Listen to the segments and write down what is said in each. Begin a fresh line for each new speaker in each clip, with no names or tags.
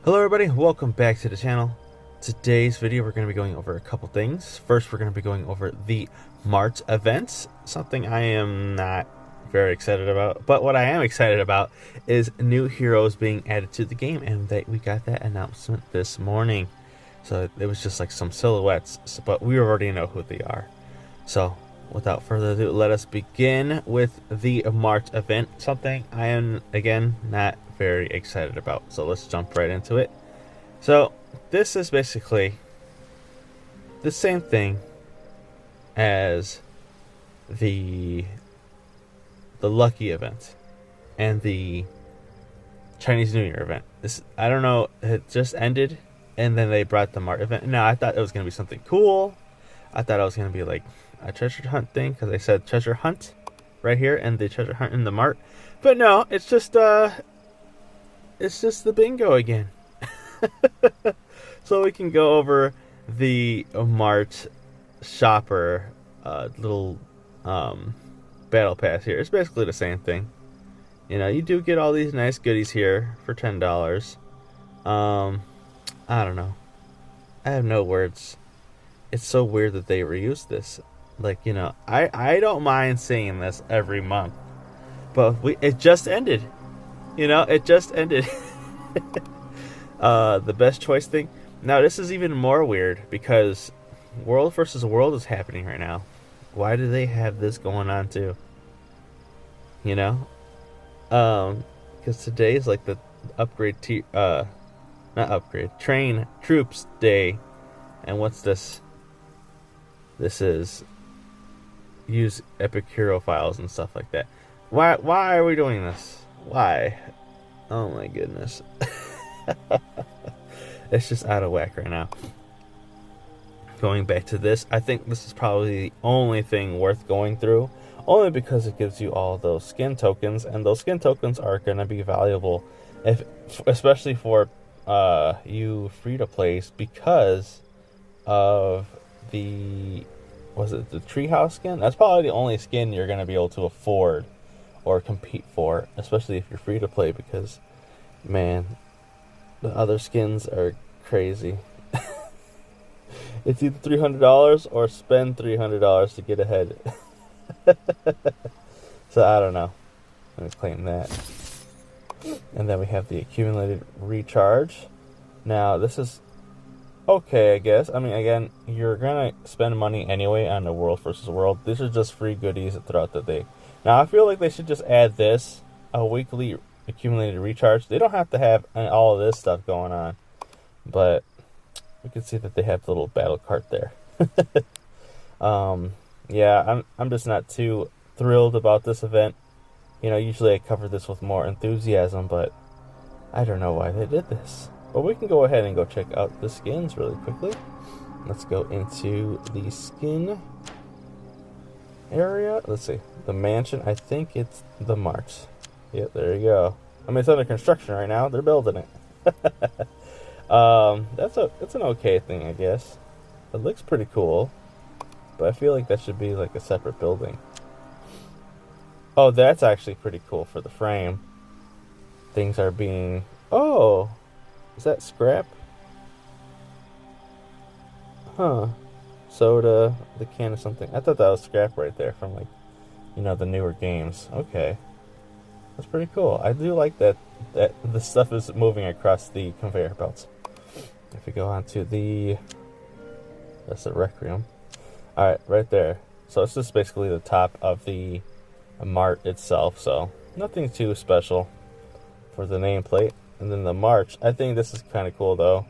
Hello everybody, welcome back to the channel. Today's video we're going to be going over a couple things. First we're going to be going over the Mart Event, something I am not very excited about, but what I am excited about is new heroes being added to the game, and we got that announcement this morning. So it was just like some silhouettes, but we already know who they are. So without further ado, let us begin with the Mart Event, something I am again not very excited about. So let's jump right into it. So this is basically the same thing as the Lucky event and the Chinese New Year event. This, I don't know, it just ended and then they brought the Mart event. Now I thought it was going to be something cool. I thought it was going to be like a treasure hunt thing, because they said treasure hunt right here and the treasure hunt in the Mart. But no, it's just the bingo again. So we can go over the Mart shopper little battle pass here. It's basically the same thing. You know, you do get all these nice goodies here for $10. I don't know. I have no words. It's so weird that they reused this. Like, you know, I don't mind seeing this every month, but it just ended. You know, it just ended. The best choice thing. Now this is even more weird because World versus World is happening right now. Why do they have this going on too? You know, because today is like the train troops day, and what's this? This is use epic hero files and stuff like that. Why are we doing this? Why? Oh my goodness. It's just out of whack right now. Going back to this, I think this is probably the only thing worth going through, only because it gives you all those skin tokens, and those skin tokens are going to be valuable, especially for you free-to-plays, because of the treehouse skin. That's probably the only skin you're going to be able to afford or compete for, especially if you're free to play, because man, the other skins are crazy. It's either $300 or spend $300 to get ahead. So I don't know. Let me claim that. And then we have the accumulated recharge. Now this is okay, I guess. I mean, again, you're gonna spend money anyway on the World versus World. These are just free goodies throughout the day. Now I feel like they should just add this, a weekly accumulated recharge. They don't have to have all of this stuff going on, but we can see that they have the little battle cart there. Yeah, I'm just not too thrilled about this event. You know, usually I cover this with more enthusiasm, but I don't know why they did this. But we can go ahead and go check out the skins really quickly. Let's go into the skin area. Let's see. The mansion. I think it's the Mart. Yep, there you go. I mean, it's under construction right now. They're building it. It's an okay thing, I guess. It looks pretty cool, but I feel like that should be like a separate building. Oh, that's actually pretty cool for the frame. Things are being... Oh! Is that scrap? Huh. Soda, the can of something. I thought that was scrap right there from, like, you know, the newer games. Okay. That's pretty cool. I do like that the stuff is moving across the conveyor belts. If we go on to that's the rec room. Alright, right there. So this is basically the top of the Mart itself, so nothing too special for the nameplate. And then the march. I think this is kind of cool, though.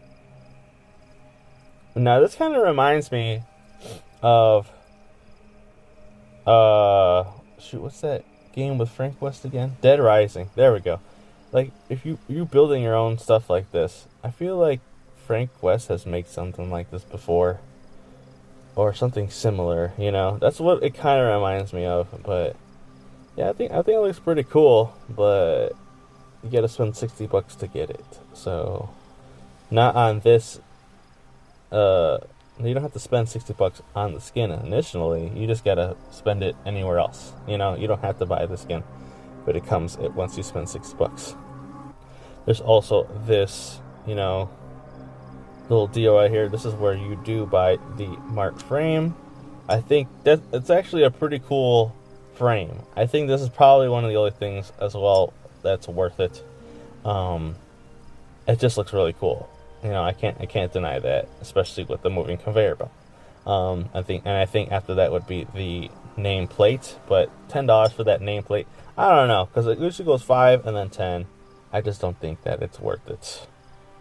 Now, this kind of reminds me of... shoot, what's that game with Frank West again? Dead Rising. There we go. Like, if you building your own stuff like this, I feel like Frank West has made something like this before. Or something similar, you know? That's what it kind of reminds me of. But, yeah, I think it looks pretty cool, but... you gotta spend $60 to get it. So, not on this. You don't have to spend $60 on the skin initially. You just gotta spend it anywhere else. You know, you don't have to buy the skin, but it comes once you spend $60. There's also this little deal right here. This is where you do buy the Mart frame. I think that it's actually a pretty cool frame. I think this is probably one of the only things as well that's worth it. It just looks really cool. I can't deny that, especially with the moving conveyor belt. I think after that would be the nameplate, but $10 for that nameplate, I don't know, because it usually goes 5 and then 10. I just don't think that it's worth it.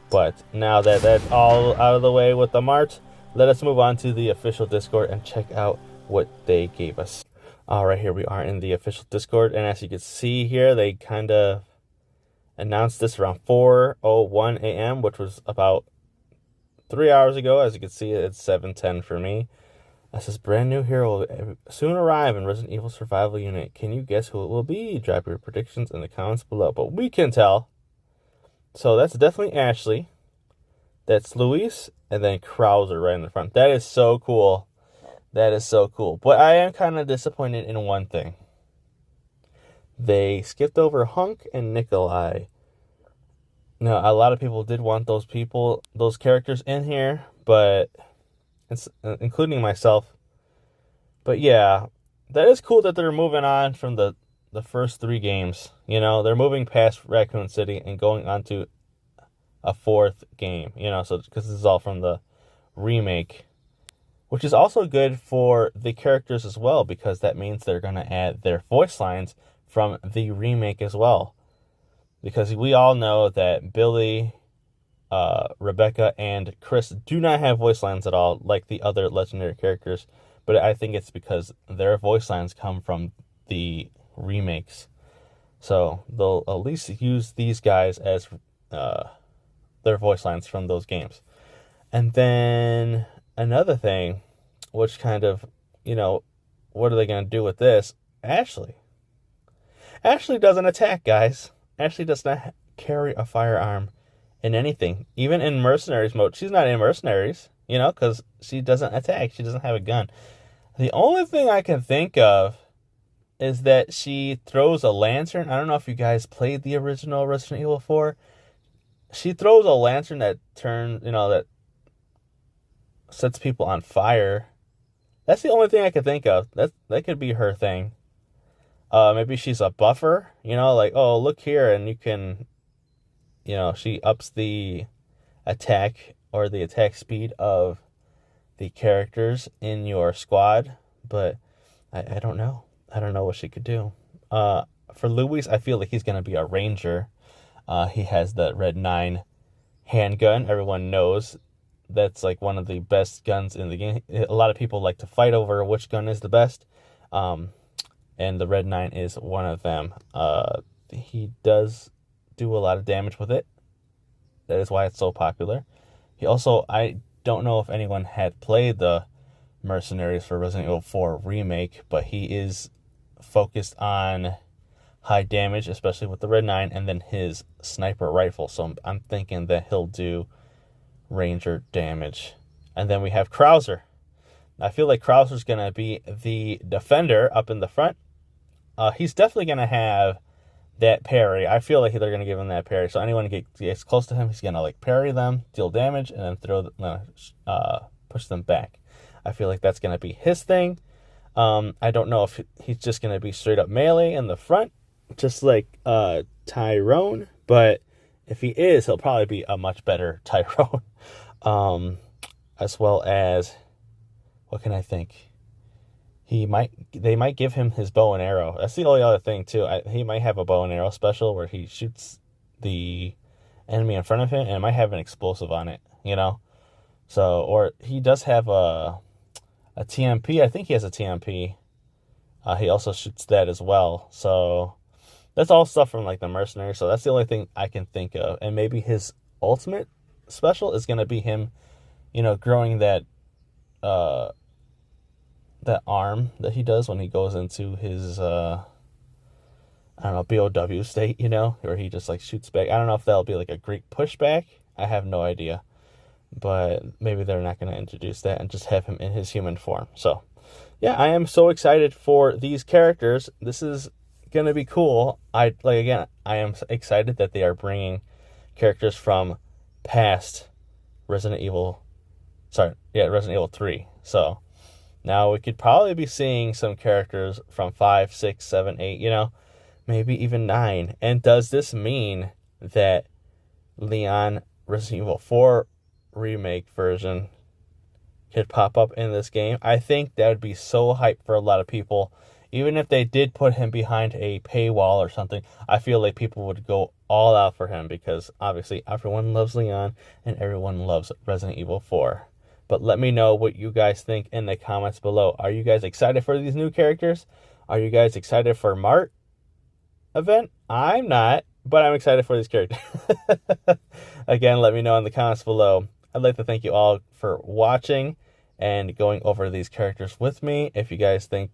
But now that that's all out of the way with the Mart, let us move on to the official Discord and check out what they gave us. All right, here we are in the official Discord, and as you can see here, they kind of announced this around 4:01 a.m., which was about 3 hours ago. As you can see, it's 7:10 for me. It says, brand new hero will soon arrive in Resident Evil Survival Unit. Can you guess who it will be? Drop your predictions in the comments below. But we can tell. So that's definitely Ashley. That's Luis. And then Krauser right in the front. That is so cool. That is so cool. But I am kind of disappointed in one thing. They skipped over Hunk and Nikolai. Now, a lot of people did want those characters in here, but it's including myself. But yeah, that is cool that they're moving on from the first 3 games. They're moving past Raccoon City and going on to a 4th game. So because this is all from the remake, which is also good for the characters as well, because that means they're going to add their voice lines from the remake as well. Because we all know that Billy, Rebecca, and Chris do not have voice lines at all like the other legendary characters. But I think it's because their voice lines come from the remakes. So they'll at least use these guys as their voice lines from those games. And then another thing, which kind of, what are they going to do with this? Ashley doesn't attack, guys. Ashley does not carry a firearm in anything. Even in Mercenaries mode. She's not in Mercenaries, because she doesn't attack. She doesn't have a gun. The only thing I can think of is that she throws a lantern. I don't know if you guys played the original Resident Evil 4. She throws a lantern that that sets people on fire. That's the only thing I can think of. That could be her thing. Maybe she's a buffer, like, oh, look here, and you can, she ups the attack or the attack speed of the characters in your squad, but I don't know. I don't know what she could do. For Luis, I feel like he's going to be a ranger. He has the Red 9 handgun. Everyone knows that's like one of the best guns in the game. A lot of people like to fight over which gun is the best. And the Red 9 is one of them. He does do a lot of damage with it. That is why it's so popular. He also, I don't know if anyone had played the Mercenaries for Resident Evil 4 Remake, but he is focused on high damage, especially with the Red 9, and then his sniper rifle. So I'm thinking that he'll do ranger damage. And then we have Krauser. I feel like Krauser's going to be the defender up in the front. He's definitely going to have that parry. I feel like they're going to give him that parry. So anyone who gets close to him, he's going to parry them, deal damage, and then push them back. I feel like that's going to be his thing. I don't know if he's just going to be straight up melee in the front, just like Tyrone. But if he is, he'll probably be a much better Tyrone. As well as, what can I think? They might give him his bow and arrow. That's the only other thing too. He might have a bow and arrow special where he shoots the enemy in front of him, and it might have an explosive on it, So, or he does have a TMP. I think he has a TMP. He also shoots that as well. So that's all stuff from the Mercenary. So that's the only thing I can think of. And maybe his ultimate special is going to be him, growing that arm that he does when he goes into his BOW state, where he just shoots back. I don't know if that'll be a Greek pushback. I have no idea. But maybe they're not going to introduce that and just have him in his human form. So, yeah, I am so excited for these characters. This is going to be cool. I am excited that they are bringing characters from past Resident Evil 3. So now we could probably be seeing some characters from 5, 6, 7, 8, maybe even 9. And does this mean that Leon Resident Evil 4 remake version could pop up in this game? I think that would be so hype for a lot of people. Even if they did put him behind a paywall or something, I feel like people would go all out for him because obviously everyone loves Leon and everyone loves Resident Evil 4. But let me know what you guys think in the comments below. Are you guys excited for these new characters? Are you guys excited for Mart Event? I'm not, but I'm excited for these characters. Again, let me know in the comments below. I'd like to thank you all for watching and going over these characters with me. If you guys think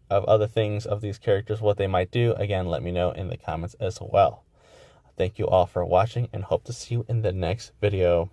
of other things of these characters, what they might do, again, let me know in the comments as well. Thank you all for watching and hope to see you in the next video.